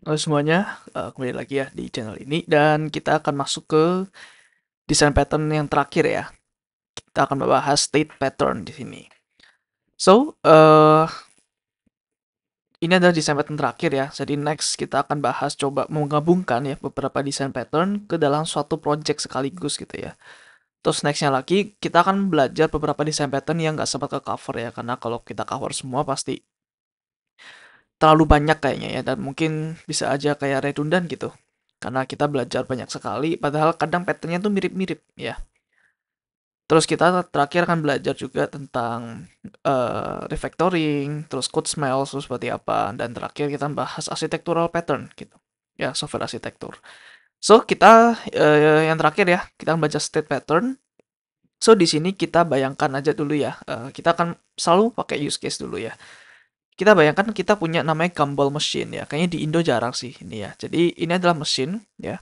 Halo semuanya, kembali lagi ya di channel ini dan kita akan masuk ke desain pattern yang terakhir ya. Kita akan membahas state pattern di sini. So, ini adalah desain pattern terakhir ya. Jadi next kita akan bahas coba menggabungkan ya beberapa desain pattern ke dalam suatu project sekaligus gitu ya. Terus nextnya lagi kita akan belajar beberapa desain pattern yang nggak sempat ke cover ya, karena kalau kita cover semua pasti terlalu banyak kayaknya ya, dan mungkin bisa aja kayak redundant gitu. Karena kita belajar banyak sekali, padahal kadang patternnya tuh mirip-mirip ya. Terus kita terakhir akan belajar juga tentang refactoring, terus code smells, terus seperti apa, dan terakhir kita bahas architectural pattern gitu. Ya, software arsitektur. So, kita yang terakhir ya, kita akan baca state pattern. So, di sini kita bayangkan aja dulu ya. Kita akan selalu pakai use case dulu ya. Kita bayangkan kita punya namanya gumball machine ya. Kayaknya di Indo jarang sih ini ya. Jadi, ini adalah mesin ya.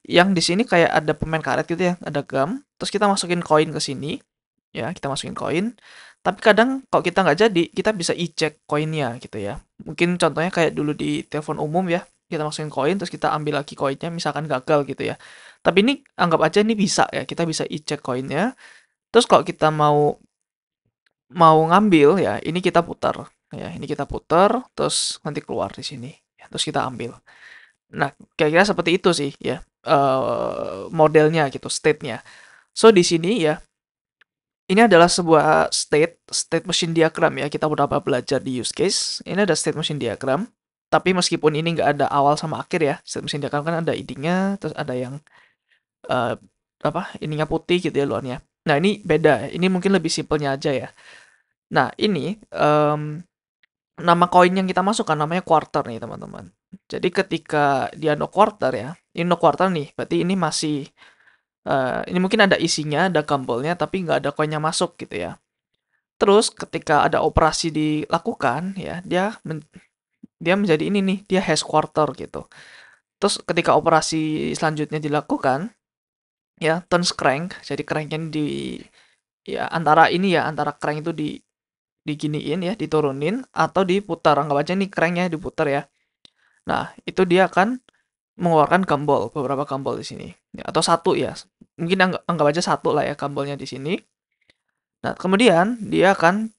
Yang di sini kayak ada pemain karet gitu ya, ada gum. Terus kita masukin koin ke sini ya, kita masukin koin. Tapi kadang kalau kita nggak jadi, kita bisa eject koinnya gitu ya. Mungkin contohnya kayak dulu di telepon umum ya, kita masukin koin terus kita ambil lagi koinnya, misalkan gagal gitu ya. Tapi ini anggap aja ini bisa ya, kita bisa eject koinnya. Terus kalau kita mau mau ngambil ya, ini kita putar ya, ini kita putar terus nanti keluar di sini. Ya, terus kita ambil. Nah, kira-kira seperti itu sih ya, modelnya gitu, state-nya. So di sini ya, ini adalah sebuah state machine diagram ya. Kita udah belajar di use case. Ini ada state machine diagram. Tapi meskipun ini nggak ada awal sama akhir ya, state machine diagram kan ada ininya, terus ada yang eh, apa? Ininya putih gitu ya luarnya. Nah ini beda. Ini mungkin lebih simpelnya aja ya. Nah ini nama koin yang kita masukkan namanya quarter nih teman-teman. Jadi ketika dia no quarter ya, ini no quarter nih, berarti ini masih ini mungkin ada isinya, ada gambolnya, tapi nggak ada koinnya masuk gitu ya. Terus ketika ada operasi dilakukan ya, dia menjadi ini nih, dia hash quarter gitu. Terus ketika operasi selanjutnya dilakukan, ya turns crank, jadi cranknya di ya antara ini ya, antara crank itu diginiin ya, diturunin atau diputar. Anggap aja nih cranknya diputar ya. Nah, itu dia akan mengeluarkan gumball, beberapa gumball di sini. Ya, atau satu ya. Mungkin anggap aja satu lah ya gambolnya di sini. Nah, kemudian dia akan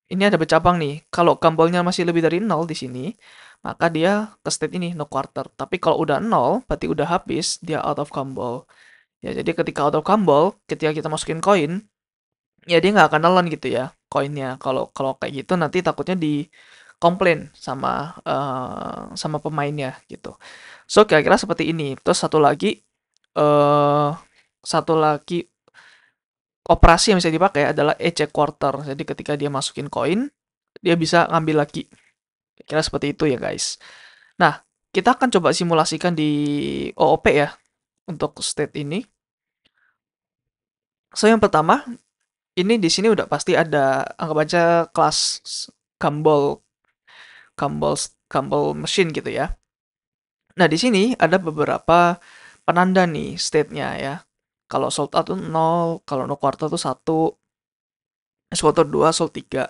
ini ada bercabang nih. Kalau gambolnya masih lebih dari nol di sini, maka dia ke state ini no quarter. Tapi kalau udah nol, berarti udah habis, dia out of gumball. Ya, jadi ketika out of gumball, ketika kita masukin koin, ya dia nggak akan nelen gitu ya koinnya. Kalau kalau kayak gitu nanti takutnya di komplain sama sama pemainnya gitu. So kira-kira seperti ini. Terus eh satu lagi operasi yang bisa dipakai adalah eject quarter. Jadi ketika dia masukin koin, dia bisa ngambil lagi. Kira seperti itu ya guys. Nah, kita akan coba simulasikan di OOP ya untuk state ini. So yang pertama, ini di sini udah pasti ada anggap aja kelas gumball gumball gumball machine gitu ya. Nah, di sini ada beberapa penanda nih state-nya ya. Kalau sold out tuh 0, kalau no quarter tuh 1, sold out 2, sold 3.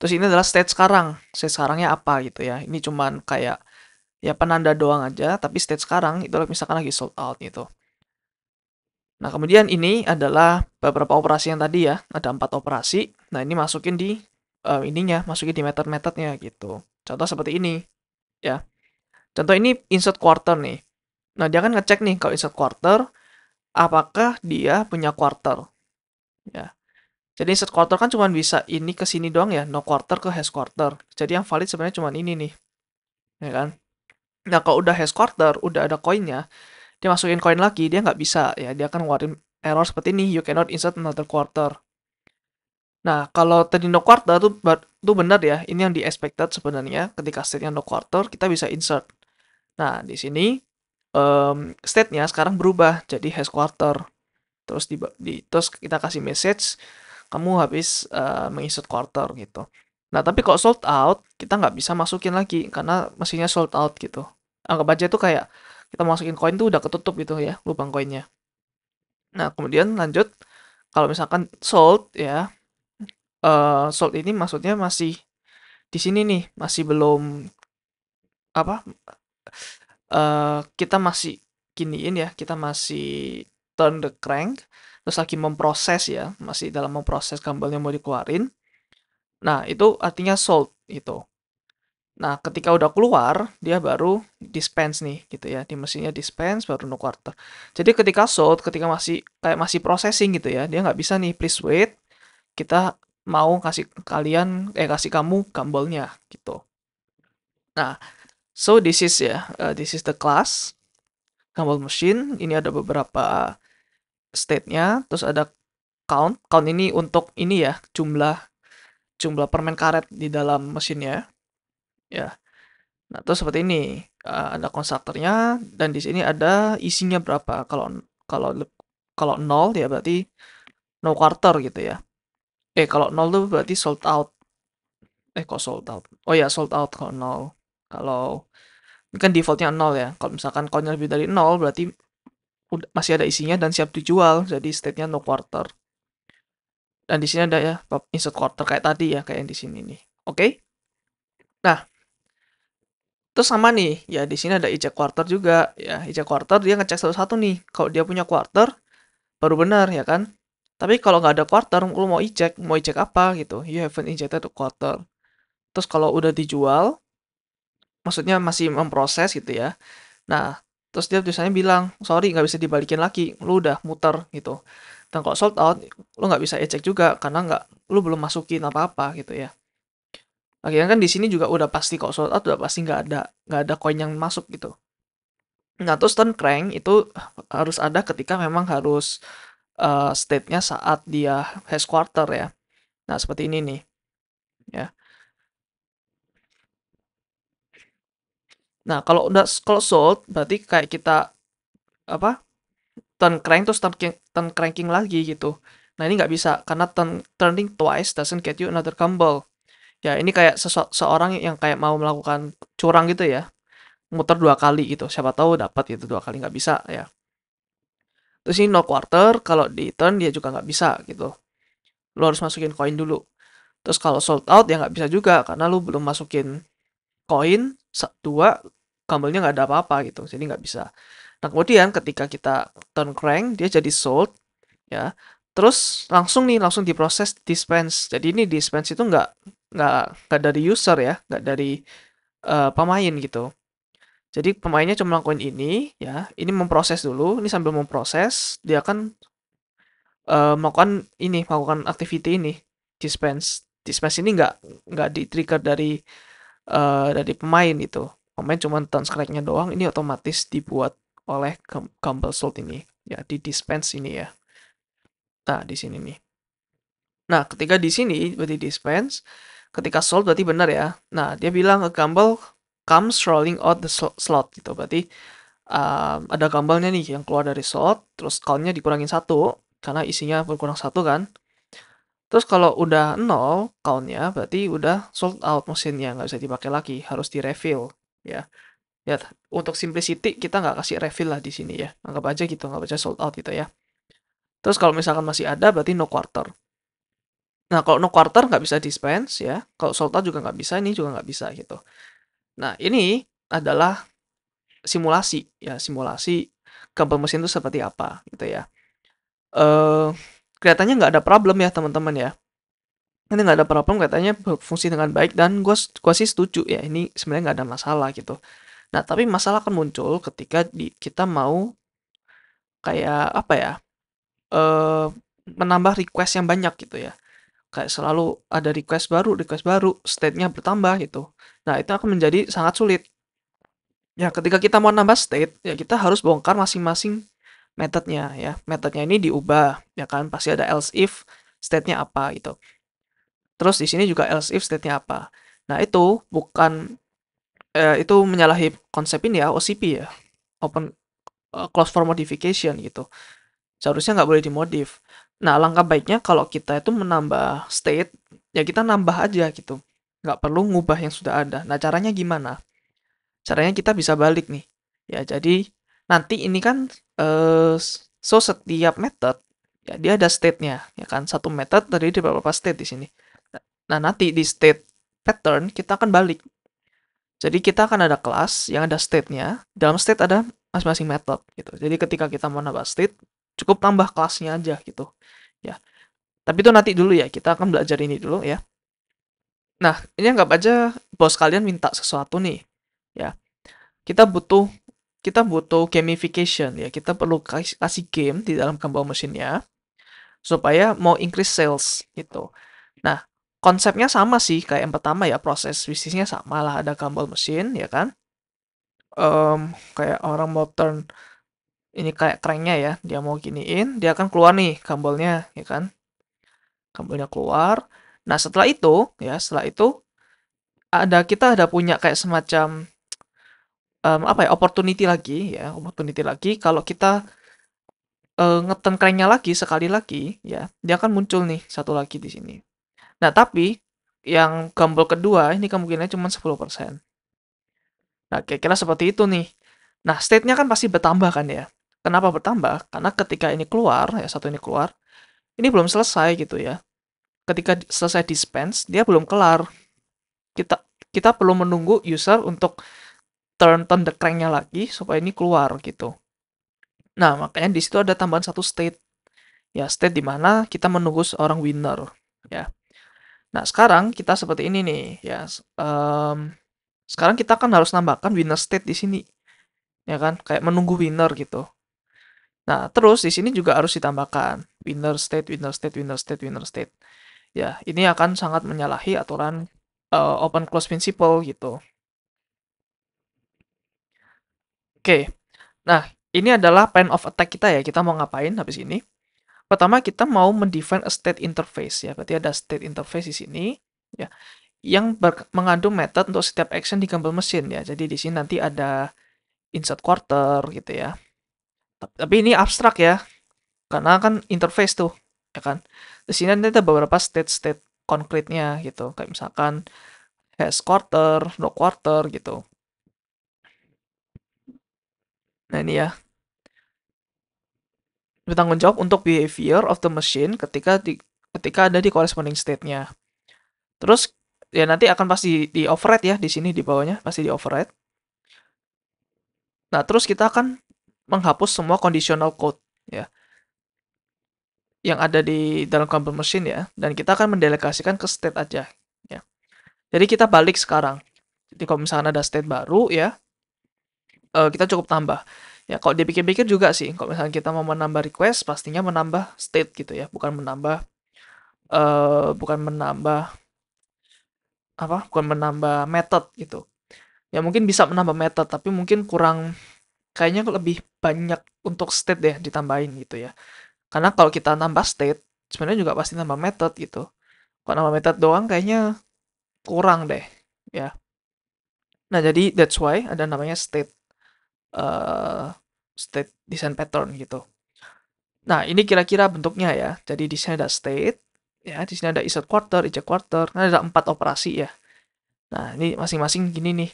Terus ini adalah state sekarang. State sekarangnya apa gitu ya. Ini cuman kayak ya penanda doang aja, tapi state sekarang itu misalkan lagi sold out gitu. Nah, kemudian ini adalah beberapa operasi yang tadi ya, ada 4 operasi. Nah, ini masukin di ininya, masukin di method-methodnya gitu. Contoh seperti ini ya. Contoh ini insert quarter nih. Nah, dia kan ngecek nih kalau insert quarter, apakah dia punya quarter ya. Jadi insert quarter kan cuma bisa ini ke sini doang ya, no quarter ke hash quarter. Jadi yang valid sebenarnya cuma ini nih, ya kan? Nah, kalau udah hash quarter, udah ada koinnya, dia masukin koin lagi, dia nggak bisa ya, dia akan ngeluarin error seperti ini, you cannot insert another quarter. Nah, kalau tadi no quarter tuh benar ya, ini yang di expected sebenarnya, ketika state-nya no quarter, kita bisa insert. Nah, di sini state-nya sekarang berubah jadi hash quarter. Terus terus kita kasih message, kamu habis menginsert quarter gitu. Nah, tapi kalau sold out, kita nggak bisa masukin lagi karena mesinnya sold out gitu. Anggap aja itu kayak kita masukin koin tuh udah ketutup gitu ya, lubang koinnya. Nah, kemudian lanjut, kalau misalkan sold ya, sold ini maksudnya masih di sini nih, masih belum apa? kita masih giniin ya, kita masih turn the crank, terus lagi memproses ya, masih dalam memproses gambarnya mau dikeluarin. Nah, itu artinya sold itu. Nah, ketika udah keluar, dia baru dispense nih, gitu ya. Di mesinnya dispense, baru no quarter. Jadi ketika sold, ketika masih processing gitu ya, dia nggak bisa nih, please wait. Kita mau kasih kamu gambarnya gitu. Nah, so this is the class gumball machine. Ini ada beberapa state-nya, terus ada count. Count ini untuk ini ya, jumlah permen karet di dalam mesinnya. Ya. Nah, terus seperti ini. Ada konstruktornya dan di sini ada isinya berapa. Kalau kalau 0 ya berarti no quarter gitu ya. Kalau 0 tuh berarti sold out. Kok sold out? Oh ya, sold out kalau 0. Kalau ini kan defaultnya 0 ya. Kalau misalkan countnya lebih dari 0 berarti masih ada isinya dan siap dijual. Jadi state-nya no quarter. Dan di sini ada ya insert quarter kayak tadi ya, kayak yang di sini nih. Oke? Nah, terus sama nih, ya di sini ada eject quarter juga. Ya, eject quarter dia ngecek satu-satu nih. Kalau dia punya quarter, baru benar ya kan? Tapi kalau nggak ada quarter, lu mau eject apa gitu? You haven't injected the quarter. Terus kalau udah dijual, maksudnya masih memproses gitu ya. Nah, terus dia tulisannya bilang, sorry nggak bisa dibalikin lagi, lu udah muter gitu. Dan kalau sold out, lu nggak bisa eject juga karena lu belum masukin apa-apa gitu ya. Lagian kan di sini juga udah pasti kok sold out udah pasti nggak ada koin yang masuk gitu. Nah, terus turn crank itu harus ada ketika memang harus state-nya saat dia has quarter ya. Nah, seperti ini nih ya. Nah, kalau sold berarti kayak kita apa? Turn crank terus turn cranking lagi gitu. Nah, ini nggak bisa karena turning twice doesn't get you another combo. Ya, ini kayak seorang yang kayak mau melakukan curang gitu ya. Muter 2 kali gitu. Siapa tahu dapat gitu 2 kali nggak bisa ya. Terus ini no quarter, kalau di turn dia juga nggak bisa gitu. Lo harus masukin koin dulu. Terus kalau sold out ya nggak bisa juga karena lu belum masukin koin 2, gambarnya nggak ada apa-apa gitu. Jadi nggak bisa. Nah kemudian ketika kita turn crank dia jadi sold ya. Terus langsung diproses dispense. Jadi ini dispense itu nggak dari user ya, nggak dari pemain gitu. Jadi pemainnya cuma lakuin ini ya, ini memproses dulu, ini sambil memproses dia akan melakukan activity ini dispense. Dispense ini nggak di trigger dari pemain itu. Pemain cuma turn strike-nya doang, ini otomatis dibuat oleh Gumball Salt ini ya di dispense ini ya. Nah, di sini nih. Nah, ketika di sini berarti dispense, ketika sold berarti benar ya. Nah, dia bilang Gumball comes rolling out the slot gitu. Berarti ada gambarnya nih yang keluar dari slot, terus count-nya dikurangin 1 karena isinya berkurang 1 kan. Terus kalau udah 0 count-nya berarti udah sold out mesinnya, nggak bisa dipakai lagi, harus di-refill ya. Ya, untuk simplicity kita nggak kasih refill lah di sini ya. Anggap aja gitu, nggak baca sold out gitu ya. Terus kalau misalkan masih ada berarti no quarter. Nah, kalau no quarter nggak bisa dispense ya. Kalau sold out juga nggak bisa, ini juga nggak bisa gitu. Nah, ini adalah simulasi ya, simulasi gambar mesin itu seperti apa gitu ya. Eh kelihatannya nggak ada problem ya teman-teman ya. Ini nggak ada problem, katanya berfungsi dengan baik dan gua sih setuju ya, ini sebenarnya nggak ada masalah gitu. Nah, tapi masalah akan muncul ketika kita mau kayak apa ya, eh menambah request yang banyak gitu ya. Kayak selalu ada request baru, state-nya bertambah gitu. Nah, itu akan menjadi sangat sulit. Ya, ketika kita mau nambah state, ya kita harus bongkar masing-masing metodenya ya. Metodenya ini diubah, ya kan? Pasti ada else if state-nya apa gitu. Terus di sini juga else if state-nya apa. Nah, itu menyalahi konsep ini ya, OCP ya. Open Close for modification gitu. Seharusnya nggak boleh dimodif. Nah, langkah baiknya kalau kita itu menambah state, ya kita nambah aja gitu. Nggak perlu ngubah yang sudah ada. Nah, caranya gimana? Caranya kita bisa balik nih. Ya, jadi nanti ini kan setiap method ya dia ada state-nya, ya kan? Satu method terdiri dari beberapa state di sini. Nah, nanti di state pattern kita akan balik. Jadi kita akan ada kelas yang ada state-nya. Dalam state ada masing-masing method gitu. Jadi ketika kita mau nambah state, cukup tambah kelasnya aja gitu. Ya. Tapi itu nanti dulu ya. Kita akan belajar ini dulu ya. Nah, ini anggap aja bos kalian minta sesuatu nih. Ya. Kita butuh gamification ya. Kita perlu kasih game di dalam Gumball Machine-nya supaya mau increase sales gitu. Nah, konsepnya sama sih kayak yang pertama ya, proses bisnisnya sama lah, ada Gumball Machine ya kan. Kayak orang mau turn ini kayak cranknya ya, dia mau giniin, dia akan keluar nih gumballnya ya kan. Gumballnya keluar. Nah, setelah itu kita ada punya kayak semacam apa ya, opportunity lagi kalau kita ngeturn cranknya lagi sekali lagi ya, dia akan muncul nih satu lagi di sini. Nah, tapi yang gumball kedua ini kemungkinannya cuma 10%. Nah, kira-kira seperti itu nih. Nah, state-nya kan pasti bertambah kan ya. Kenapa bertambah? Karena ketika ini keluar, ya satu ini keluar, ini belum selesai gitu ya. Ketika selesai dispense, dia belum kelar. Kita kita perlu menunggu user untuk turn the crank-nya lagi supaya ini keluar gitu. Nah, makanya di situ ada tambahan satu state. Ya, state di mana kita menunggu seorang winner ya. Nah, sekarang kita seperti ini nih ya. Sekarang kita kan harus nambahkan winner state di sini. Ya kan? Kayak menunggu winner gitu. Nah, terus di sini juga harus ditambahkan winner state, winner state, winner state, winner state. Ya, ini akan sangat menyalahi aturan open close principle gitu. Oke. Nah, ini adalah plan of attack kita ya. Kita mau ngapain habis ini? Pertama, kita mau mendefine a state interface ya. Berarti ada state interface di sini ya, yang mengandung method untuk setiap action di Gumball Machine ya. Jadi di sini nanti ada insert quarter gitu ya. Tapi ini abstrak ya, karena kan interface tuh, ya kan. Di sini nanti ada beberapa state-state konkretnya gitu, kayak misalkan has quarter, no quarter gitu. Nah ini ya, bertanggung jawab untuk behavior of the machine ketika ada di corresponding state-nya. Terus ya nanti akan pasti di override ya, di sini di bawahnya pasti di override. Nah terus kita akan menghapus semua conditional code ya yang ada di dalam Gumball Machine ya, dan kita akan mendelegasikan ke state aja ya. Jadi kita balik sekarang. Jadi kalau misalkan ada state baru ya, kita cukup tambah. Ya kalau dipikir-pikir juga sih, kalau misalkan kita mau menambah request, pastinya menambah state gitu ya, bukan menambah apa? Bukan menambah method gitu. Ya mungkin bisa menambah method, tapi mungkin kurang, kayaknya lebih banyak untuk state deh ditambahin gitu ya. Karena kalau kita nambah state, sebenarnya juga pasti nambah method gitu. Kalau nambah method doang kayaknya kurang deh ya. Nah, jadi that's why ada namanya state design pattern gitu. Nah, ini kira-kira bentuknya ya. Jadi di sini ada state, ya, di sini ada insert quarter, eject quarter. Nah, ada 4 operasi ya. Nah, ini masing-masing gini nih.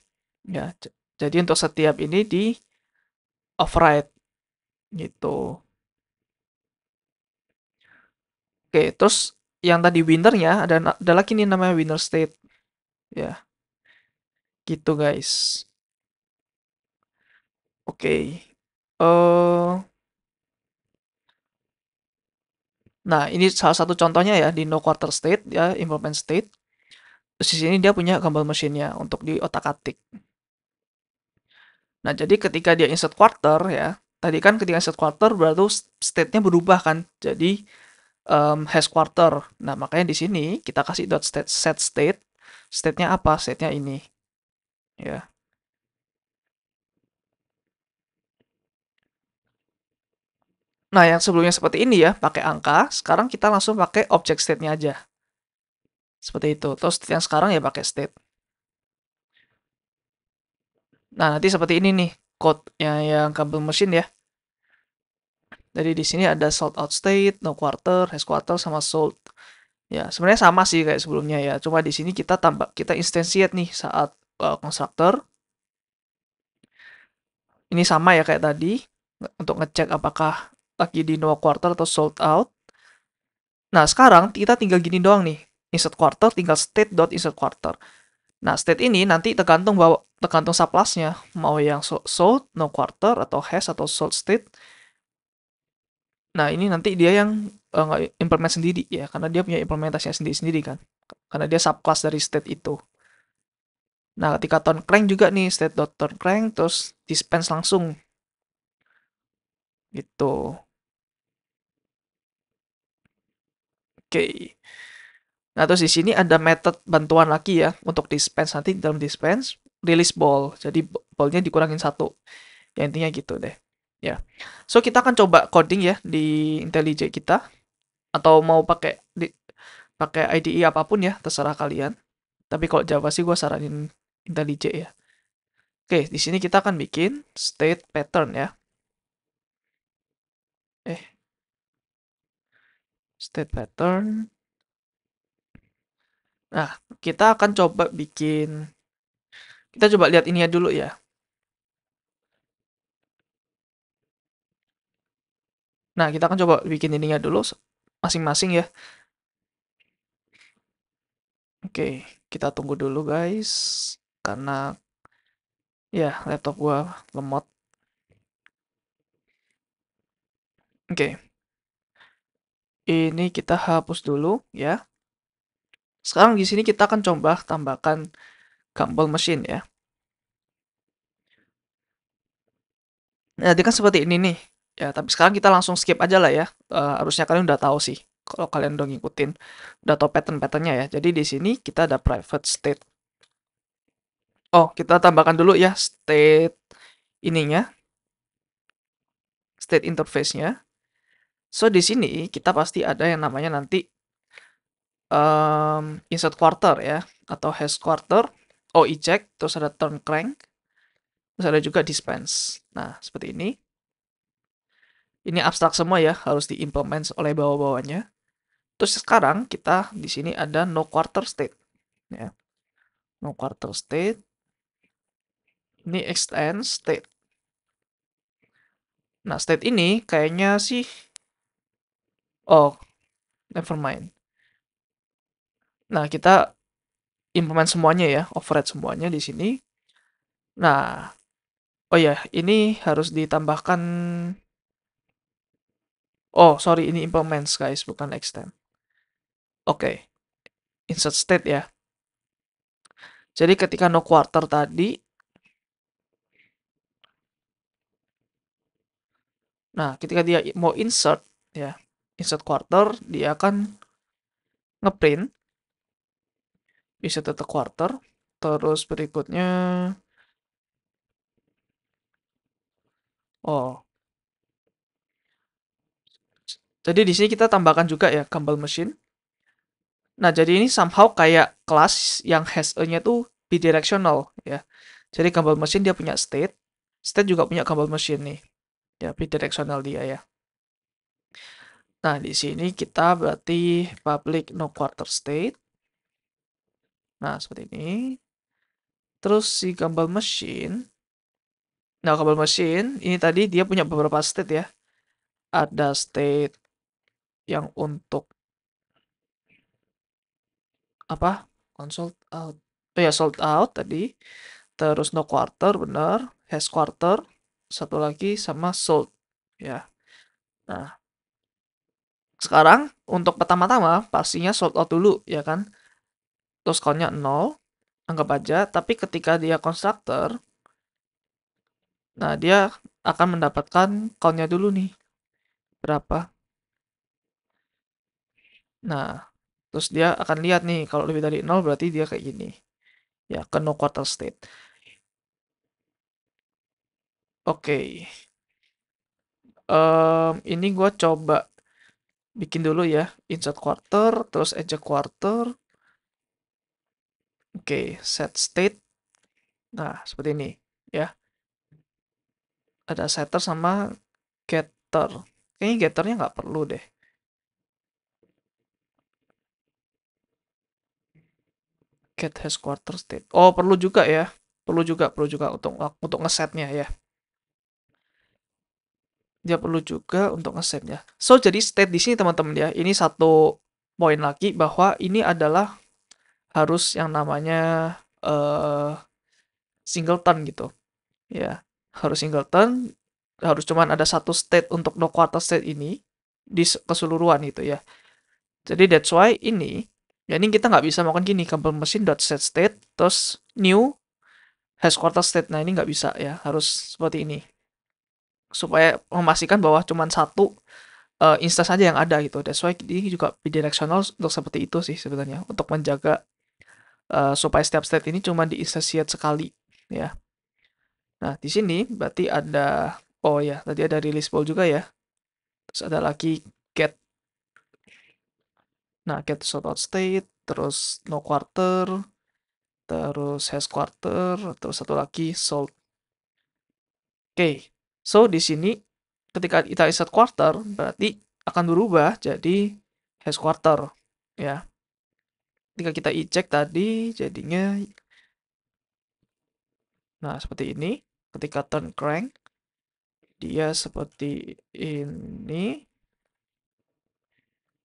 Ya, jadi untuk setiap ini di override gitu. Oke, terus yang tadi winnernya ada lagi nih namanya winner state. Ya, gitu guys. Oke. Nah, ini salah satu contohnya ya di no quarter state ya, implement state. Terus di sini dia punya Gumball Machine-nya untuk di otak-atik. Nah, jadi ketika dia insert quarter ya, tadi kan ketika insert quarter berarti state-nya berubah kan, jadi has quarter. Nah, makanya di sini kita kasih dot set state. State-nya apa? State-nya ini. Ya. Nah, yang sebelumnya seperti ini ya, pakai angka. Sekarang kita langsung pakai object state-nya aja. Seperti itu. Terus yang sekarang ya pakai state. Nah, nanti seperti ini nih code-nya yang Gumball Machine ya. Jadi di sini ada sold out state, no quarter, has quarter sama sold. Ya, sebenarnya sama sih kayak sebelumnya ya. Cuma di sini kita instantiate nih saat constructor. Ini sama ya kayak tadi untuk ngecek apakah lagi di no quarter atau sold out. Nah, sekarang kita tinggal gini doang nih. Insert quarter tinggal state dot insert quarter. Nah, state ini nanti tergantung subclass-nya, mau yang salt, no quarter, atau hash, atau salt state. Nah, ini nanti dia yang implement sendiri ya, karena dia punya implementasinya sendiri-sendiri kan. Karena dia subclass dari state itu. Nah, ketika turn crank juga nih, state.turn crank, terus dispense langsung. Gitu. Oke. Nah, terus di sini ada method bantuan lagi ya, untuk dispense. Nanti dalam dispense, release ball. Jadi, ballnya dikurangin satu. Ya, intinya gitu deh. Ya. So, kita akan coba coding ya di IntelliJ kita. Atau mau pakai IDE apapun ya, terserah kalian. Tapi kalau Java sih gue saranin IntelliJ ya. Oke, di sini kita akan bikin state pattern ya. State pattern. Nah, kita akan coba kita coba lihat ini ya dulu ya. Nah, kita akan coba bikin ininya dulu masing-masing ya. Oke, kita tunggu dulu guys. Karena ya laptop gua lemot. Oke. Ini kita hapus dulu ya. Sekarang di sini kita akan coba tambahkan gumball machine ya. Nah, dia kan seperti ini nih. Ya, tapi sekarang kita langsung skip aja lah ya. Harusnya kalian udah tahu sih. Kalau kalian udah ngikutin, udah tahu pattern-patternnya ya. Jadi di sini kita ada private state. Oh, kita tambahkan dulu ya state ininya, state interface-nya. So, di sini kita pasti ada yang namanya nanti insert quarter ya, atau hash quarter, eject, terus ada turn crank, terus ada juga dispense. Nah, seperti ini. Ini abstrak semua ya, harus diimplement oleh bawah-bawahnya. Terus sekarang kita di sini ada no quarter state ya. No quarter state. Ini extend state. Nah, state ini kayaknya sih never mind. Nah, kita implement semuanya ya, override semuanya di sini. Nah, oh ya, ini harus ditambahkan. Oh, sorry, ini implements guys, bukan extend. Oke, insert state ya. Jadi ketika no quarter tadi, nah ketika dia mau insert ya, insert quarter, dia akan ngeprint bisa tetap quarter. Terus berikutnya, oh, jadi di sini kita tambahkan juga ya gumball machine. Nah, jadi ini somehow kayak kelas yang has a-nya tuh bidirectional ya. Jadi gumball machine dia punya state, state juga punya gumball machine nih. Ya, bidirectional dia ya. Nah, di sini kita berarti public no quarter state. Nah, seperti ini. Terus si gumball machine. Nah, gumball machine ini tadi dia punya beberapa state ya. Ada state yang untuk apa? Console out. Oh ya, sold out tadi. Terus no quarter, benar. Has quarter. Satu lagi sama sold. Ya. Nah, sekarang untuk pertama-tama pastinya sold out dulu, ya kan? Terus count-nya 0. Anggap aja. Tapi ketika dia constructor, nah dia akan mendapatkan count-nya dulu nih. Berapa? Nah, terus dia akan lihat nih. Kalau lebih dari 0 berarti dia kayak gini. Ya, ke no quarter state. Oke. Ini gue coba bikin dulu ya. Insert quarter, terus eject quarter. Oke, set state. Nah, seperti ini ya. Ada setter sama getter. Kayaknya getternya nggak perlu deh. Get has quarter state. Oh, perlu juga ya. Perlu juga untuk ngesetnya ya. Dia perlu juga untuk ngesetnya. So, jadi state di sini teman-teman ya. Ini satu poin lagi bahwa ini adalah harus yang namanya eh singleton gitu ya. Harus singleton, harus cuman ada satu state untuk no quarter state ini di keseluruhan gitu ya. Jadi that's why ini, ya ini kita nggak bisa melakukan gini, compile machine dot set state terus new has quarter state. Nah ini nggak bisa ya, harus seperti ini supaya memastikan bahwa cuma satu instance aja yang ada gitu. That's why ini juga bidirectional untuk seperti itu sih sebenarnya, untuk menjaga supaya setiap state ini cuma diinstansiate sekali ya. Nah di sini berarti ada, oh ya tadi ada release ball juga ya. Terus ada lagi get. Nah get sortout state, terus no quarter, terus has quarter, terus satu lagi sold. Oke, so di sini ketika kita insert quarter berarti akan berubah jadi has quarter ya. Ketika kita eject tadi jadinya, nah seperti ini. Ketika turn crank dia seperti ini.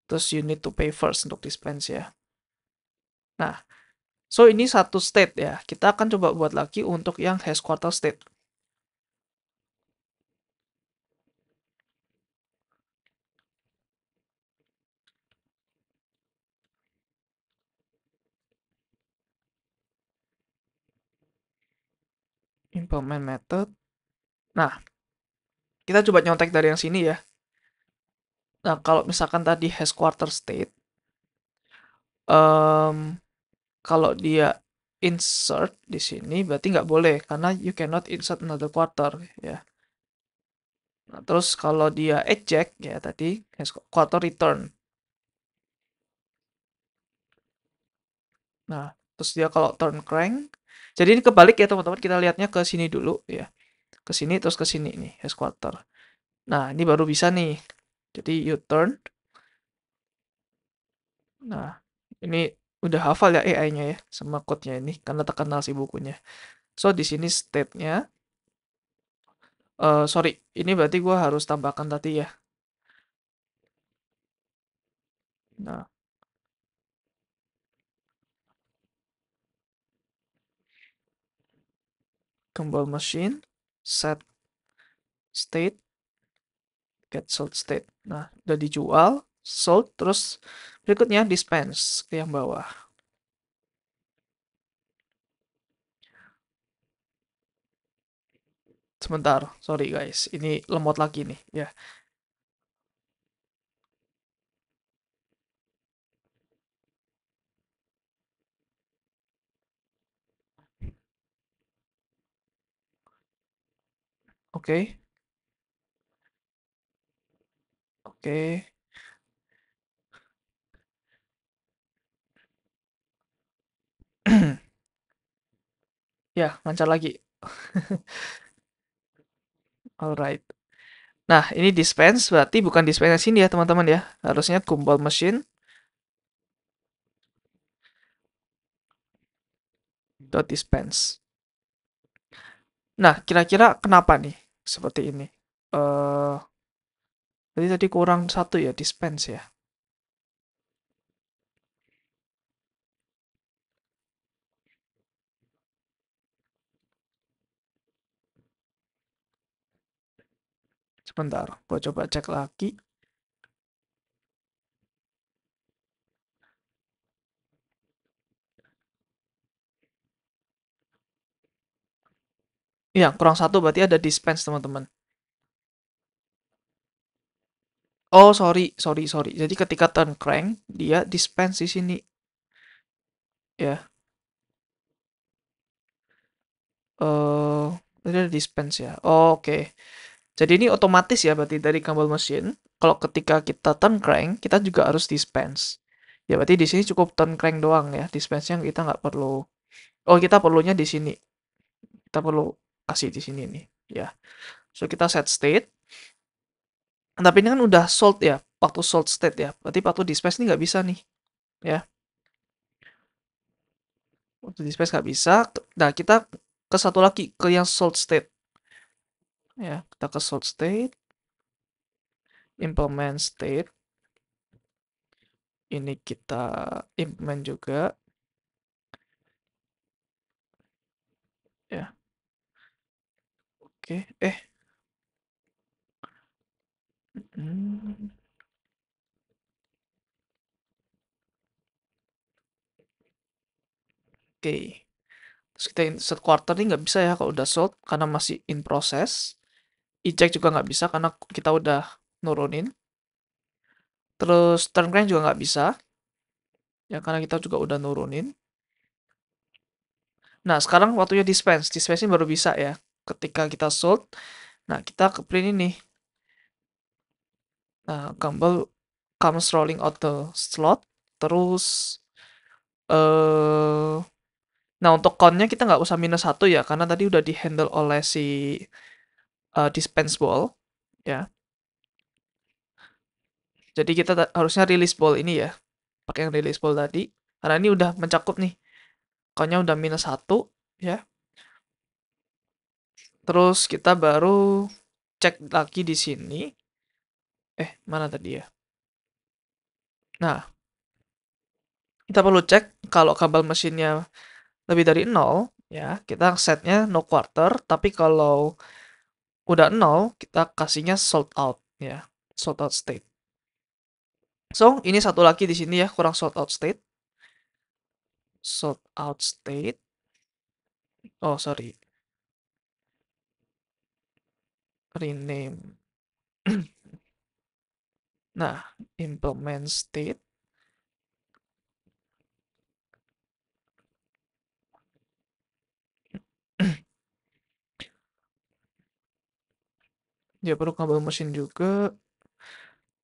Terus you need to pay first untuk dispense ya. Nah, so ini satu state ya. Kita akan coba buat lagi untuk yang has quarter state. Implement method. Nah, kita coba nyontek dari yang sini ya. Nah, kalau misalkan tadi has quarter state, kalau dia insert di sini berarti nggak boleh karena you cannot insert another quarter ya. Nah, terus kalau dia eject ya tadi has quarter return. Nah, terus dia kalau turn crank. Jadi ini kebalik ya teman-teman, kita lihatnya ke sini dulu ya. Ke sini terus ke sini nih, has quarter. Nah, ini baru bisa nih. Jadi you turn. Nah, ini udah hafal ya AI-nya ya sama code-nya ini karena terkenal sih bukunya. So di sini state-nya, sorry, ini berarti gua harus tambahkan tadi ya. Nah, gumball machine, set state, get sold state. Nah, udah dijual, sold, terus berikutnya dispense ke yang bawah. Sebentar, sorry guys, ini lemot lagi nih ya. Oke, oke. Ya, lancar lagi. Alright. Nah, ini dispense berarti bukan dispense sini ya, teman-teman ya. Harusnya gumball machine dot dispense. Nah, kira-kira kenapa nih seperti ini? Eh, jadi tadi kurang satu ya dispense ya. Sebentar, gua coba cek lagi. Iya, kurang satu berarti ada dispense, teman-teman. Oh, sorry, sorry, sorry. Jadi ketika turn crank, dia dispense di sini. Ya, tadi ada dispense ya. Oh, oke. Jadi ini otomatis ya berarti dari gumball machine. Kalau ketika kita turn crank, kita juga harus dispense. Ya berarti di sini cukup turn crank doang ya. Dispense-nya kita nggak perlu. Oh, kita perlunya di sini. Kita perlu kasih di sini nih. Ya. So kita set state. Tapi ini kan udah sold ya. Waktu sold state ya. Berarti waktu dispense ini nggak bisa nih. Ya. Waktu dispense nggak bisa. Nah kita ke satu lagi. Ke yang sold state. Ya. Kita ke sold state. Implement state. Ini kita implement juga. ya. Oke, hmm, oke. Terus kita insert quarter ini nggak bisa ya kalau udah sold karena masih in process. Eject juga nggak bisa karena kita udah nurunin. Terus turn crank juga nggak bisa ya karena kita juga udah nurunin. Nah, sekarang waktunya dispense. Dispense ini baru bisa ya. Ketika kita sold, nah kita ke print ini. Nah, Gumball comes rolling out the slot. Terus, eh nah untuk countnya kita nggak usah -1 ya, karena tadi udah di-handle oleh si dispense ball, ya. Jadi kita harusnya release ball ini ya, pakai yang release ball tadi. Karena ini udah mencakup nih, countnya udah -1, ya. Terus kita baru cek lagi di sini. Mana tadi ya? Nah, kita perlu cek kalau kabel mesinnya lebih dari 0, ya, kita setnya no quarter, tapi kalau udah 0, kita kasihnya sold out, ya, sold out state. So, ini satu lagi di sini ya, kurang sold out state. Sold out state. Oh, sorry. Rename. Nah, implement state. Dia perlu kabel mesin juga.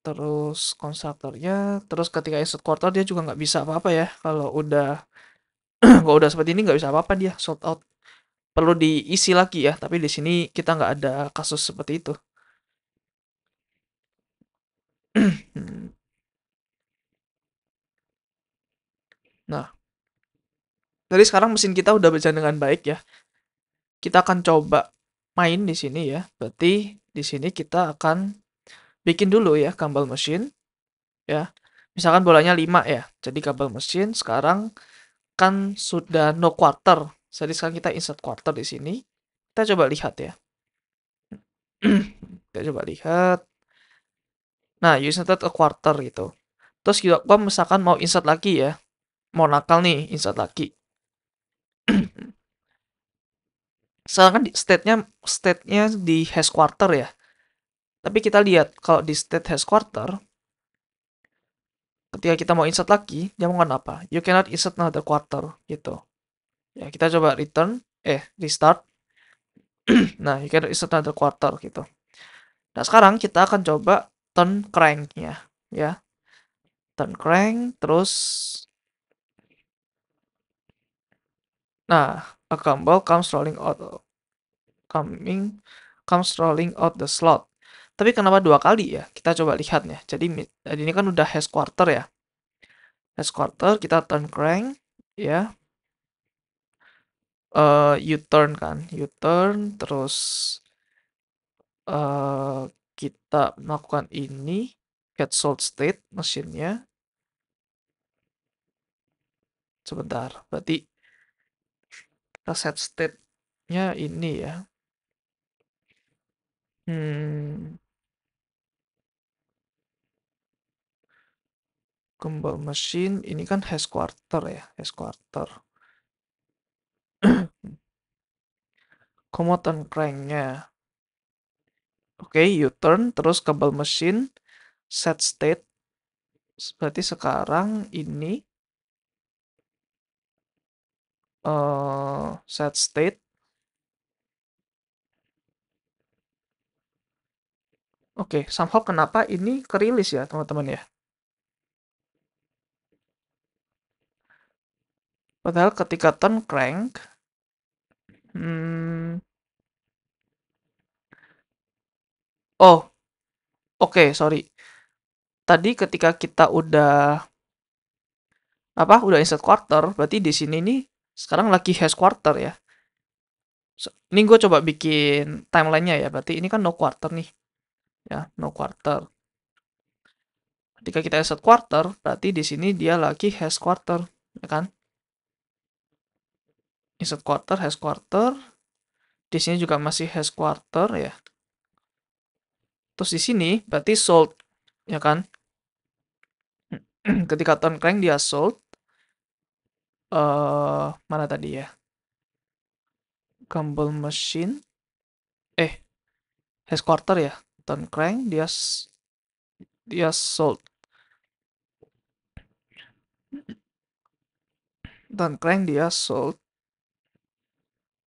Terus konstruktornya. Terus ketika insert quarter dia juga nggak bisa apa-apa ya. Kalau udah kalau udah seperti ini nggak bisa apa-apa dia sold out. Perlu diisi lagi ya. Tapi di sini kita nggak ada kasus seperti itu. Nah, dari sekarang mesin kita udah berjalan dengan baik ya. Kita akan coba main di sini ya. Berarti di sini kita akan bikin dulu ya kabel mesin ya. Misalkan bolanya 5 ya. Jadi kabel mesin sekarang kan sudah no quarter. Jadi sekarang kita insert quarter di sini. Kita coba lihat ya. Kita coba lihat. Nah, you inserted a quarter gitu. Terus kita misalkan mau insert lagi ya. Mau nakal nih, insert lagi. Sekarang kan state-nya di hash quarter ya. Tapi kita lihat kalau di state hash quarter, ketika kita mau insert lagi, dia mau apa? You cannot insert another quarter gitu. Ya, kita coba restart. Nah, you cannot insert another quarter gitu. Nah, sekarang kita akan coba turn crank-nya ya. Turn crank terus nah, a gumball comes rolling out the slot. Tapi kenapa 2 kali ya? Kita coba lihat ya. Jadi ini kan udah hash quarter ya. Hash quarter kita turn crank ya. U-turn kan. U-turn terus kita melakukan ini get sold state mesinnya. Sebentar. Berarti kita set state-nya ini ya. Kembal mesin ini kan hash quarter ya, hash quarter. Komotan cranknya. Oke, U-turn terus kembal mesin set state. Berarti sekarang ini set state. Oke, somehow kenapa ini kerilis ya, teman-teman ya? Padahal ketika turn crank, oh, oke, sorry. Tadi ketika kita udah insert quarter, berarti di sini nih sekarang lagi hash quarter ya. Ini gue coba bikin timelinenya ya, berarti ini kan no quarter nih, ya, no quarter. Ketika kita insert quarter, berarti di sini dia lagi hash quarter, ya kan? Insert quarter, hash quarter. Di sini juga masih has quarter ya. Terus di sini berarti sold, ya kan? Ketika turn crank dia sold. Mana tadi ya? Gumball machine. Has quarter ya. Turn crank dia sold. Turn crank dia sold.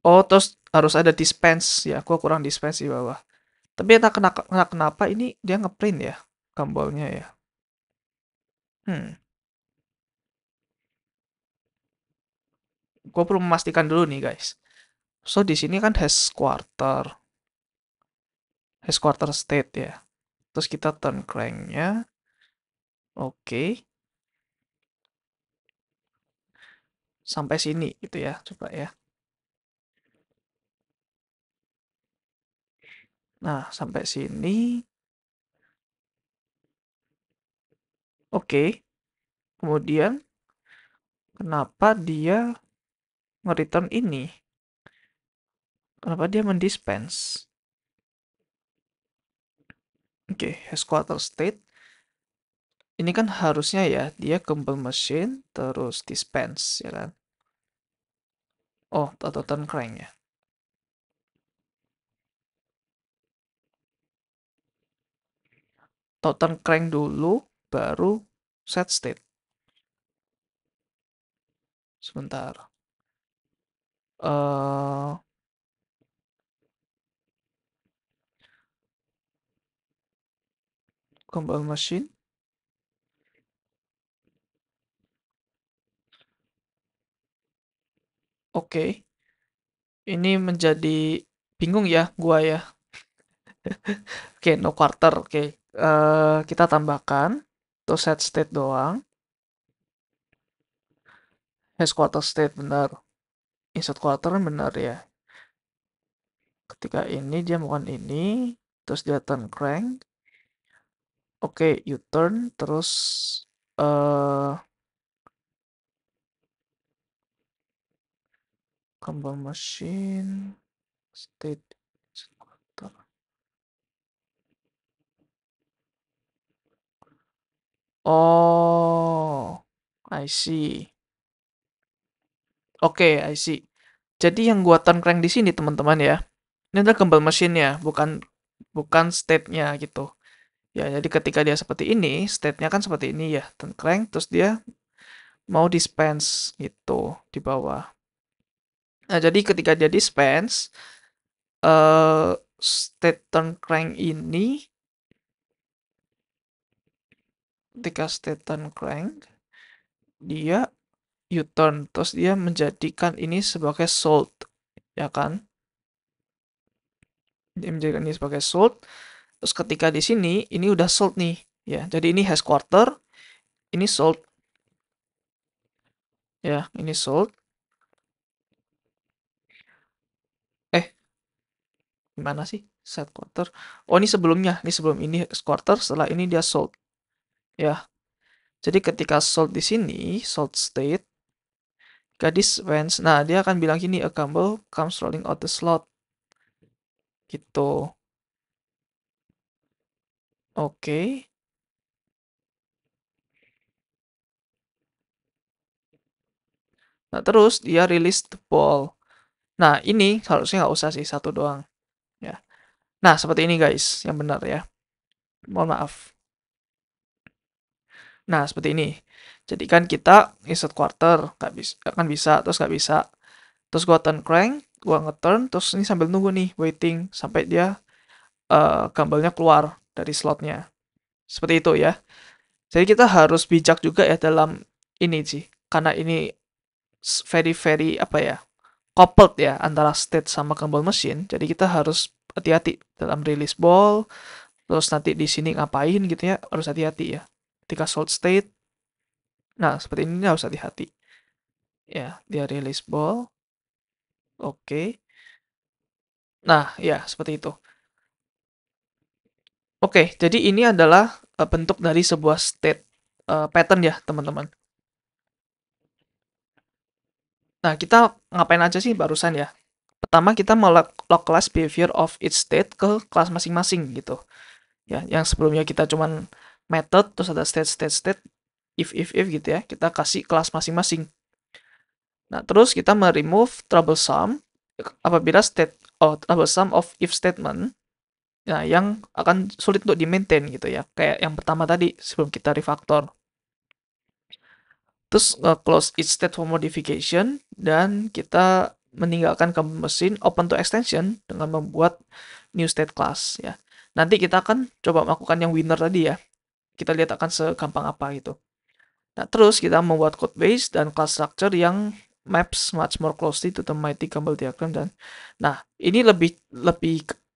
Oh, terus harus ada dispense ya. Gua kurang dispense di bawah. Tapi entah kenapa ini dia ngeprint ya gambarnya ya. Hmm. Gue perlu memastikan dulu nih guys. So di sini kan has quarter state ya. Terus kita turn cranknya, oke, sampai sini gitu ya. Coba ya. Nah sampai sini, oke. Kemudian kenapa dia nge-return ini? Kenapa dia mendispense? Oke, has quarter state. Ini kan harusnya ya dia Gumball machine terus dispense ya kan. Oh, atau turn crank ya. Atau turn crank dulu baru set state. Sebentar. eh Gumball machine. Oke. Ini menjadi bingung ya gua ya. Oke, no quarter. Oke. Kita tambahkan to set state doang. Has quarter state benar. Insert quarter benar ya. Ketika ini dia melakukan ini, terus dia turn crank. Oke, U-turn terus eh Gumball machine state insert quarter. Oh, I see. Oke, I see. Jadi yang gua turn crank di sini teman-teman ya. Ini adalah Gumball machine-nya, bukan bukan state-nya gitu. Ya, jadi ketika dia seperti ini, state-nya kan seperti ini ya, turn crank, terus dia mau dispense gitu di bawah. Nah, jadi ketika dia dispense, state turn crank ini, ketika state turn crank, dia U-turn, terus dia menjadikan ini sebagai sold, ya kan? Dia menjadikan ini sebagai sold, terus ketika di sini, ini udah sold nih, ya. Jadi ini has quarter, ini sold, ya, ini sold. Eh, gimana sih? Set quarter. Oh, ini sebelumnya. Ini sebelum ini quarter, setelah ini dia sold. Ya. Jadi ketika sold di sini, sold state, gadis Vance. Nah, dia akan bilang gini, a gamble comes rolling out the slot. Gitu. Oke. Nah, terus dia release the ball. Nah, ini harusnya nggak usah sih, satu doang. Ya. Nah, seperti ini guys, yang benar ya. Mohon maaf. Nah, seperti ini. Jadi kan kita insert quarter, nggak bisa, kan bisa, terus nggak bisa. Terus gua turn crank, gua nge-turn, terus ini sambil nunggu nih, waiting sampai dia gambarnya keluar dari slotnya. Seperti itu ya. Jadi kita harus bijak juga ya dalam ini sih, karena ini very very apa ya, coupled ya antara state sama gumball machine. Jadi kita harus hati-hati dalam release ball, terus nanti di sini ngapain gitu ya, harus hati-hati ya. Ketika sold state, nah seperti ini harus hati-hati. Ya, dia release ball. Oke. Nah, ya seperti itu. Oke, jadi ini adalah bentuk dari sebuah state pattern ya, teman-teman. Nah, kita ngapain aja sih barusan ya? pertama kita localize behavior of each state ke kelas masing-masing gitu. Ya, yang sebelumnya kita cuman method terus ada state if gitu ya. Kita kasih kelas masing-masing. Nah, terus kita remove troublesome apabila troublesome of if statement. Nah, yang akan sulit untuk di-maintain gitu ya. Kayak yang pertama tadi sebelum kita refactor. Terus close each state for modification dan kita meninggalkan kembali mesin open to extension dengan membuat new state class ya. Nanti kita akan coba melakukan yang winner tadi ya. Kita lihat akan segampang apa gitu. Nah, terus kita membuat code base dan class structure yang maps much more closely to the mighty Campbell diagram dan nah, ini lebih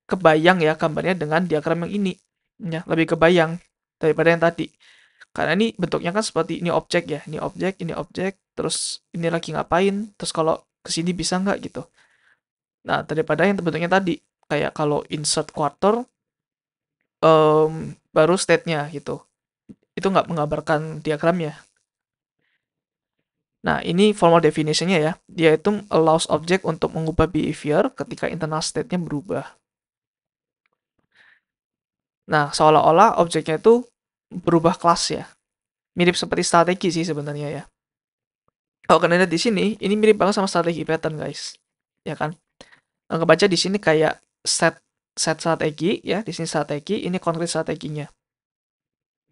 kebayang ya gambarnya dengan diagram yang ini. Ya, lebih kebayang daripada yang tadi. Karena ini bentuknya kan seperti ini objek ya, ini objek, terus ini lagi ngapain, terus kalau kesini bisa nggak gitu. Nah, daripada yang bentuknya tadi, kayak kalau insert quarter, baru state-nya gitu. Itu nggak menggambarkan diagramnya. Nah, ini formal definition-nya ya. Dia itu allows object untuk mengubah behavior ketika internal state-nya berubah. Nah, seolah-olah objeknya itu berubah kelas ya. Mirip seperti strategi sih sebenarnya ya. Kalau kalian lihat di sini, ini mirip banget sama strategi pattern, guys. Ya kan? Anggap aja di sini kayak set strategi ya, di sini strategi, ini konkret strateginya.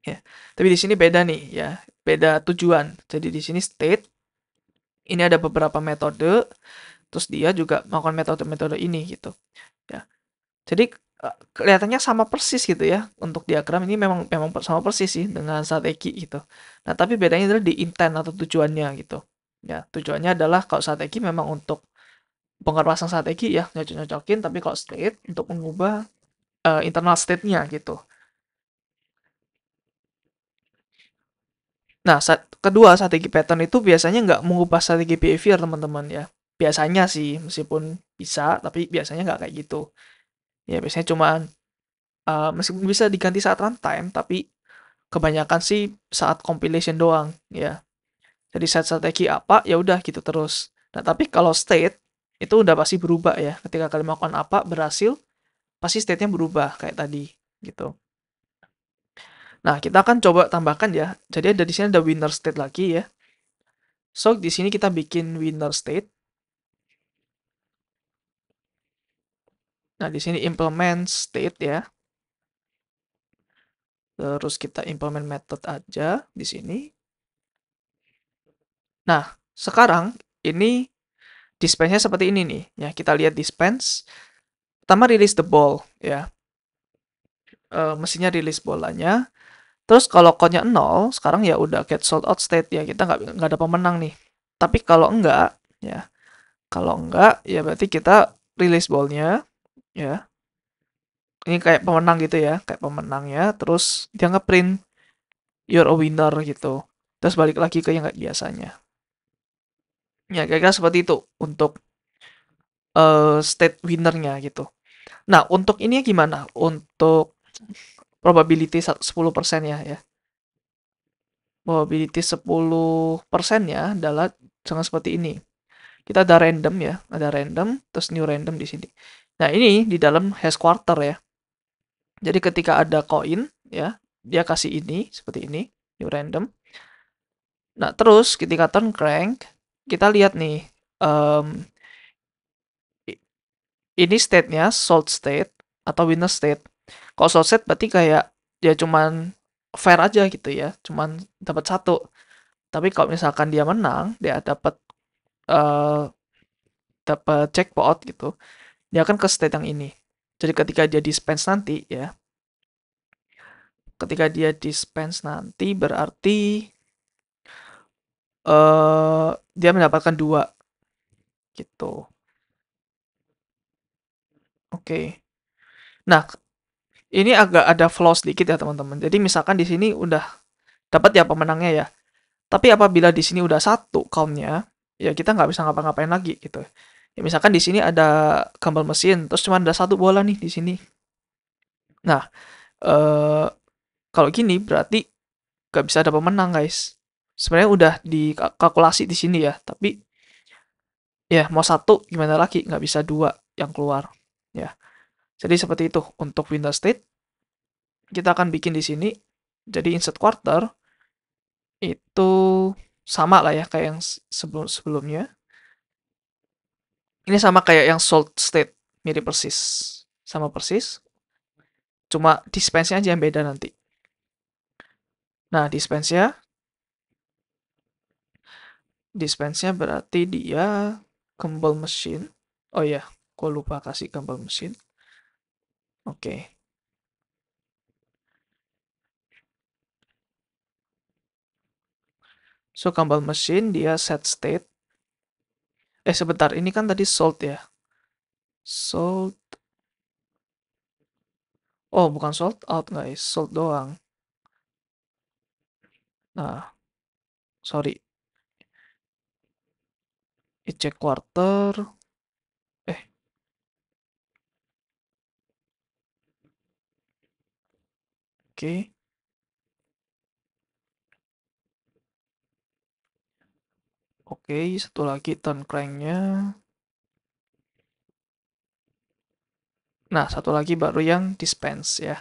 Ya. Tapi di sini beda nih ya, beda tujuan. Jadi di sini state, ini ada beberapa metode, terus dia juga melakukan metode-metode ini gitu. Ya. Jadi kelihatannya sama persis gitu ya. Untuk diagram ini memang sama persis sih dengan strategi gitu. Nah, tapi bedanya adalah di intent atau tujuannya gitu. Ya, tujuannya adalah kalau strategi memang untuk bongkar pasang strategi ya, nyocok-nyocokin, tapi kalau state untuk mengubah internal state-nya gitu. Nah, kedua, strategi pattern itu biasanya nggak mengubah strategi behavior, teman-teman ya. Biasanya sih, meskipun bisa, tapi biasanya nggak kayak gitu. Ya, biasanya cuma meskipun bisa diganti saat runtime, tapi kebanyakan sih saat compilation doang ya. Jadi set strategi apa, ya udah gitu terus. Nah, tapi kalau state itu udah pasti berubah ya. Ketika kalian melakukan apa, berhasil, pasti state-nya berubah kayak tadi gitu. Nah, kita akan coba tambahkan ya. Jadi ada di sini ada winner state lagi ya. So, di sini kita bikin winner state. Nah, di sini implement state ya. Terus kita implement method aja di sini. Nah, sekarang ini dispense-nya seperti ini nih. Ya, kita lihat dispense. Pertama release the ball ya. Mesinnya release bolanya. Terus kalau code-nya 0, sekarang ya udah get sold out state ya. Kita nggak ada pemenang nih. Tapi kalau enggak, ya. Kalau enggak, ya berarti kita release ball-nya ya. Ini kayak pemenang gitu ya, kayak pemenangnya. Terus dia nge-print you're a winner gitu. Terus balik lagi ke yang kayak biasanya. Ya, kira-kira seperti itu untuk state winner-nya gitu. Nah, untuk ini gimana? Untuk probability 10% ya. Probability 10%-nya adalah sangat seperti ini. Kita ada random ya, ada random, terus new random di sini. Nah, ini di dalam hash quarter ya. Jadi ketika ada koin ya, dia kasih ini seperti ini, new random. Nah, terus ketika turn crank, kita lihat nih, ini state-nya sold state atau winner state. Kalau sold state berarti kayak dia cuman fair aja gitu ya, cuman dapat satu. Tapi kalau misalkan dia menang, dia dapat dapat jackpot gitu, dia akan ke state yang ini. Jadi ketika dia dispense nanti ya, ketika dia dispense nanti berarti dia mendapatkan 2 gitu. Oke. Nah, ini agak ada flaw sedikit ya teman-teman. Jadi misalkan di sini udah dapat ya pemenangnya ya. Tapi apabila di sini udah 1 count-nya, ya kita nggak bisa ngapa-ngapain lagi gitu. Ya misalkan di sini ada gambar mesin, terus cuma ada 1 bola nih di sini. Nah, eh kalau gini berarti nggak bisa ada pemenang guys. Sebenarnya udah dikalkulasi di sini ya, tapi Ya, mau satu gimana lagi? Nggak bisa dua yang keluar. Ya, jadi seperti itu untuk winner state. Kita akan bikin di sini. Jadi insert quarter itu sama lah ya kayak yang sebelumnya. Ini sama kayak yang sold state, mirip persis, sama persis. Cuma dispense-nya aja yang beda nanti. Nah, dispense-nya berarti dia Gumball machine. Oh iya, gue lupa kasih Gumball machine. Oke. So, Gumball machine dia set state. Sebentar, ini kan tadi sold ya. Sold. Oh, bukan sold out guys, sold doang. Nah, sorry. Eject quarter. Eh, oke. Oke, satu lagi turn crank-nya. Nah, satu lagi baru yang dispense ya.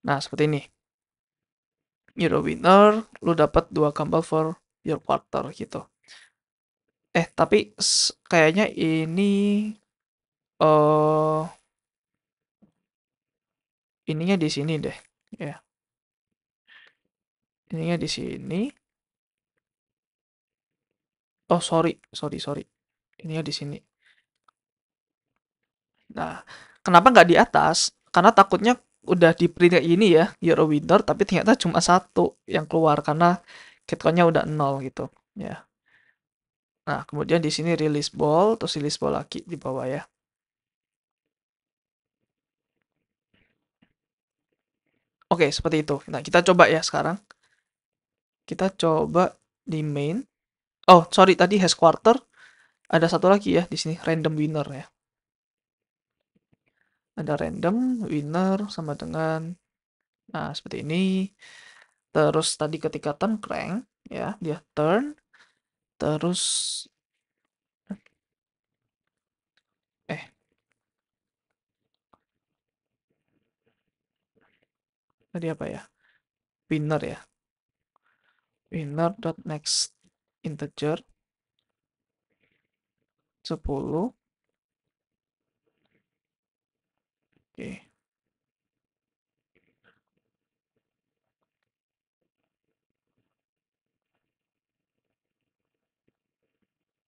Nah, seperti ini. You're a winner, lu dapat 2 gumball for your quarter gitu. Tapi kayaknya ini eh ininya di sini deh. Ya, ininya di sini. Oh, sorry, sorry, sorry. Ininya di sini. Nah, kenapa nggak di atas? Karena takutnya udah di print kayak ini ya, you're a winner, tapi ternyata cuma satu yang keluar karena catcon-nya udah 0 gitu. Ya. Nah, kemudian di sini release ball, terus release ball lagi di bawah ya. Oke, seperti itu. Nah, kita coba ya sekarang. Kita coba di main. Oh, sorry, tadi hash quarter. Ada satu lagi ya di sini, random winner ya. Ada random winner sama dengan, nah seperti ini. Terus tadi ketika turn crank, ya, dia turn. Terus, eh, tadi apa ya? Winner ya. Winner dot next integer 10. Oke.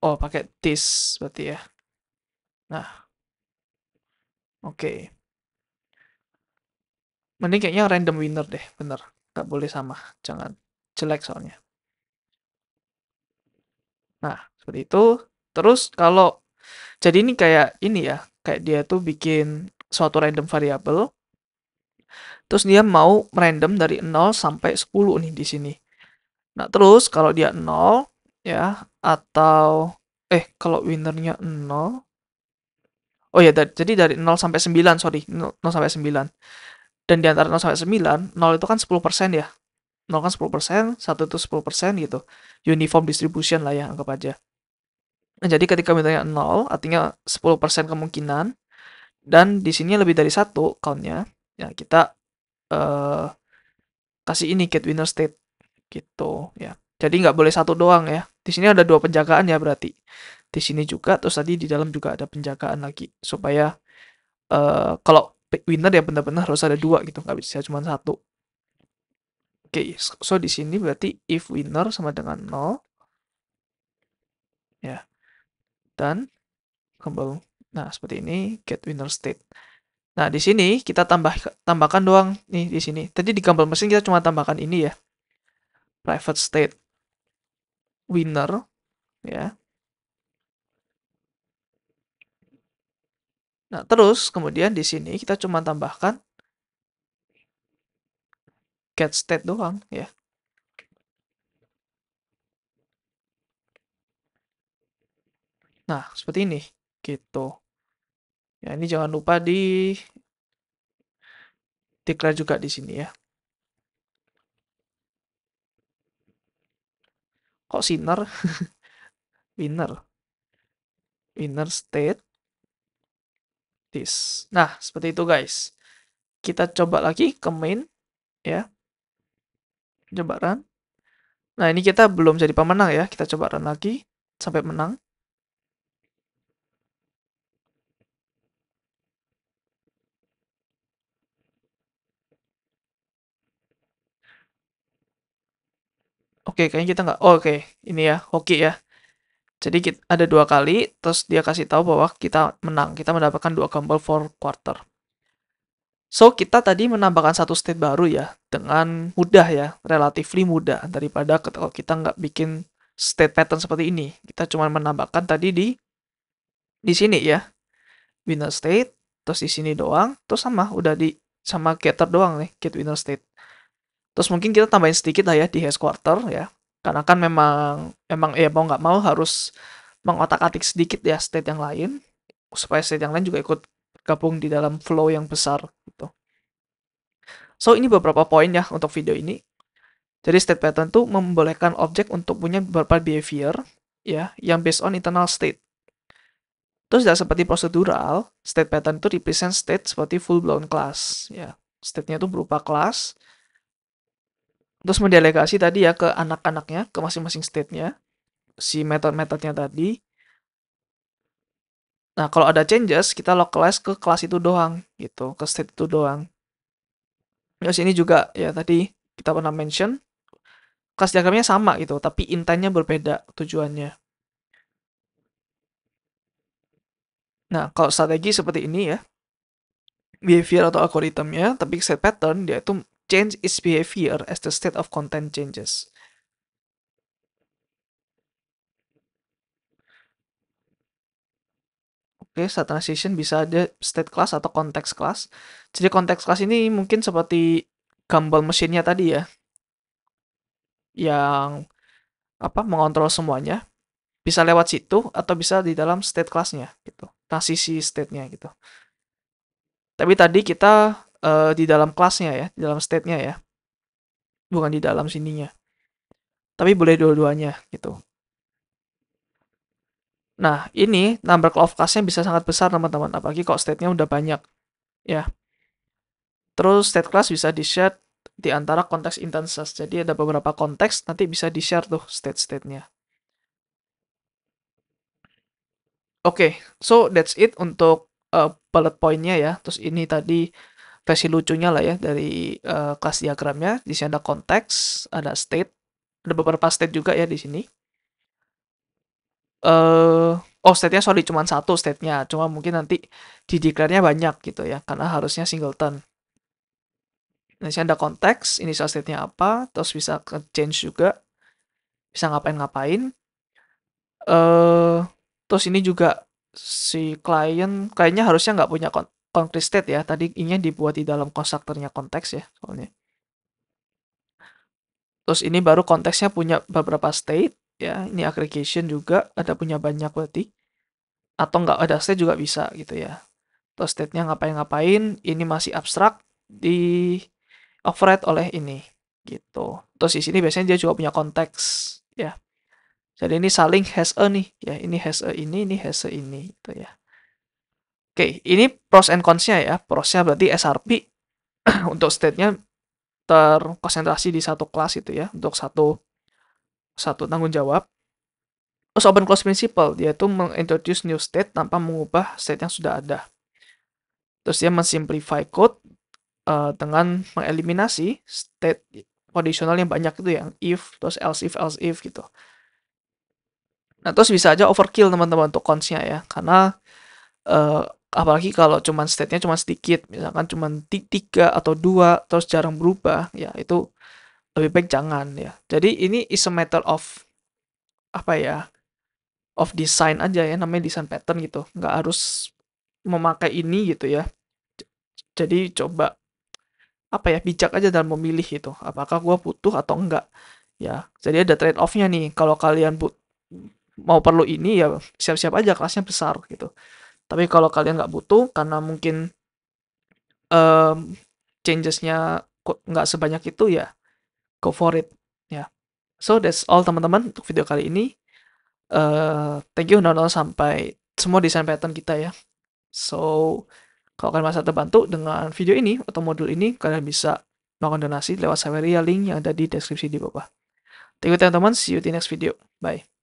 Oh, pakai this berarti ya. Nah, oke. Mending kayaknya random winner deh, bener. Nggak boleh sama, jangan jelek soalnya. Nah, seperti itu. Terus kalau, jadi ini kayak ini ya, kayak dia tuh bikin suatu random variable, terus dia mau random dari 0 sampai 10 nih di sini. Nah, terus kalau dia 0, ya, atau, kalau winnernya 0, oh ya, jadi dari 0 sampai 9, sorry, 0 sampai 9. Dan di antara 0 sampai 9, 0 itu kan 10% ya. 0 kan 10%, 1 itu 10% gitu. Uniform distribution lah ya, anggap aja. Nah, jadi ketika minta 0, artinya 10% kemungkinan, dan di sini lebih dari 1 count-nya, ya kita eh, kasih ini get winner state gitu ya. Jadi nggak boleh satu doang ya. Di sini ada 2 penjagaan ya berarti. Di sini juga, terus tadi di dalam juga ada penjagaan lagi supaya kalau winner ya benar-benar harus ada 2 gitu, nggak bisa cuma satu. Oke, so di sini berarti if winner sama dengan 0 ya. Dan kembali, nah seperti ini get winner state. Nah, di sini kita tambahkan doang nih di sini. Tadi di gambar mesin kita cuma tambahkan ini ya. Private state winner ya. Nah, terus kemudian di sini kita cuma tambahkan get state doang ya. Nah, seperti ini gitu. Ya, ini jangan lupa di declare juga di sini ya. kok sinner? Winner state this. Nah, seperti itu guys. Kita coba lagi ke main ya. Coba run. Nah, ini kita belum jadi pemenang ya. Kita coba run lagi sampai menang. Oke, kayaknya kita nggak. Oh, oke, ini ya, hoki ya. Jadi ada 2 kali, terus dia kasih tahu bahwa kita menang. Kita mendapatkan 2 gamble for quarter. So, kita tadi menambahkan satu state baru ya, dengan mudah ya, relatively mudah daripada kalau kita nggak bikin state pattern seperti ini. Kita cuma menambahkan tadi di sini ya, winner state, terus di sini doang, terus udah sama getter doang nih, get winner state. Terus mungkin kita tambahin sedikit lah ya di hash quarter ya, karena kan emang ya mau nggak mau harus mengotak-atik sedikit ya state yang lain, supaya state yang lain juga ikut gabung di dalam flow yang besar gitu. So, ini beberapa poin ya untuk video ini. Jadi state pattern itu membolehkan objek untuk punya beberapa behavior ya yang based on internal state. Terus tidak seperti prosedural, state pattern itu represent state seperti full blown class ya. State-nya itu berupa kelas. Terus mendelegasi tadi ya ke anak-anaknya, ke masing-masing state-nya, si metode-metodenya tadi. Nah, kalau ada changes, kita localize ke kelas itu doang gitu, ke state itu doang. Terus ini juga ya tadi kita pernah mention kelas diagramnya sama gitu, tapi intentnya berbeda tujuannya. Nah, kalau strategi seperti ini ya, behavior atau algoritmnya, tapi set pattern, dia itu change its behavior as the state of content changes. Oke, state transition bisa ada state class atau context class. Jadi context class ini mungkin seperti gamble mesinnya tadi ya, yang mengontrol semuanya. Bisa lewat situ atau bisa di dalam state class-nya gitu. Transisi state-nya gitu. Tapi tadi kita di dalam kelasnya ya, di dalam state-nya ya. Bukan di dalam sininya. Tapi boleh dua-duanya gitu. Nah, ini number of class-nya bisa sangat besar teman-teman, apalagi kok state-nya udah banyak ya. Terus state class bisa di-share di antara konteks instances. Jadi ada beberapa konteks nanti bisa di-share tuh state-state-nya. Oke, so that's it untuk bullet point-nya ya. Terus ini tadi versi lucunya lah ya dari kelas diagramnya. Di sini ada konteks, ada state, ada beberapa state juga ya di sini. State-nya sorry cuma satu state-nya, cuma mungkin nanti di declare-nya banyak gitu ya, karena harusnya singleton. Nah, di sini ada konteks, initial state-nya apa, terus bisa ke change juga, bisa ngapain-ngapain. Terus ini juga si kliennya harusnya nggak punya concrete state ya, tadi ingin dibuat di dalam konstruktornya konteks ya soalnya. Terus ini baru konteksnya punya beberapa state ya, ini aggregation juga ada punya banyak berarti, atau nggak ada state juga bisa gitu ya. Terus state-nya ngapain-ngapain, ini masih abstrak di override oleh ini gitu. Terus di sini biasanya dia juga punya konteks ya. Jadi ini saling has a nih ya, ini has a ini has a ini gitu ya. Oke, ini pros and cons-nya ya. Pros-nya berarti SRP untuk state-nya terkonsentrasi di satu kelas itu ya, untuk satu tanggung jawab. Terus open close principle, dia itu mengintroduce new state tanpa mengubah state yang sudah ada. Terus dia mensimplify code dengan mengeliminasi state conditional yang banyak itu yang if, terus else if gitu. Nah, terus bisa aja overkill teman-teman untuk cons-nya ya, karena apalagi kalau cuman state-nya cuma sedikit, misalkan cuma 3 atau 2 terus jarang berubah, ya itu lebih baik jangan ya. Jadi ini is a matter of of design aja ya, namanya design pattern gitu. Nggak harus memakai ini gitu ya. Jadi coba bijak aja dalam memilih itu. Apakah gue butuh atau enggak ya. Jadi ada trade off-nya nih. Kalau kalian mau perlu ini ya siap-siap aja kelasnya besar gitu. Tapi kalau kalian nggak butuh karena mungkin changes-nya kok nggak sebanyak itu ya go for it ya. So that's all teman-teman untuk video kali ini. Thank you nonton sampai semua desain pattern kita ya. So, kalau kalian merasa terbantu dengan video ini atau modul ini, kalian bisa melakukan donasi lewat Saweria, link yang ada di deskripsi di bawah. Thank you teman-teman, see you di next video. Bye.